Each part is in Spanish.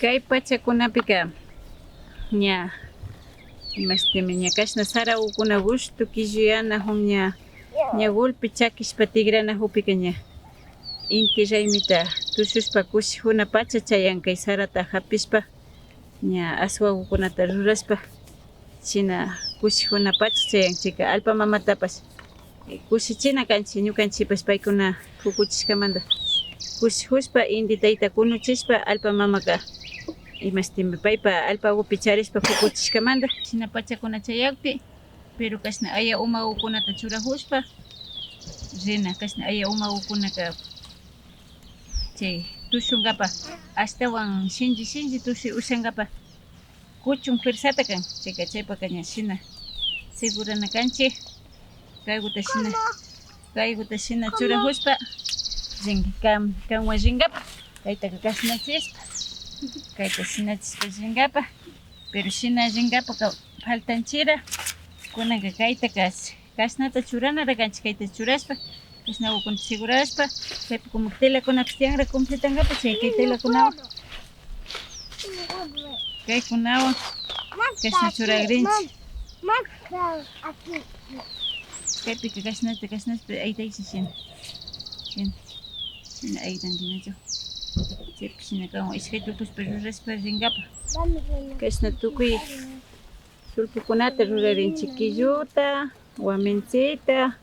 Kay pachakunapika ña imashitimi ña kashna sara ukuna gushtu killuyanahun ña golpe chakishpa tigranakupika ña inti raymita tushushpa kushikuna pacha chayan kay sarata hapishpa ña aswakukunata rurashpa china kushikuna pacha chayan chayka allpa mamatapash kushichina kanchik ñukanchikpash paykuna pukuchishkamanta kushijushpa inti tayta kunuchishpa allpa mamaka imashtimi paypa allpakupi charishpa pukuchishkamanta china pachakuna chayakpi pero kashna aya umakukunata churajushpa rina kashna aya umakukunaka chay tushunkapak ashtawan shinchi tushi ushankapa kuchun fuerzata kan chayka chaypaka ña shina segurana kanchik kaykuta shina churajushpa rinki kanwan rinkapak kaytaka kashnachishpa kayta shinachishpa rinkapak pero shina rinkapaka faltanchira kunanka kaytaka kashnata churanara kanchik kayta churashpa kashna wawakunata segurashpa kaypi como telakunapish tiyanra completankapak chay kay telakunawan kaykunawan kashna churakrinchik kaypika kashnata aytayshi shina aytankinachu chaypi shina kanwan ishkay tukushpa rurashpa rinkapak kashna tukuy sulpukunata rurarinchik killuta, waminsita,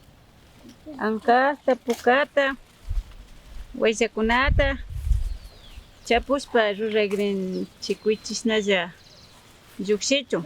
ankasta, pukata, wayllakunata chapushpa rurakrinchik kuichishnalla llukshichun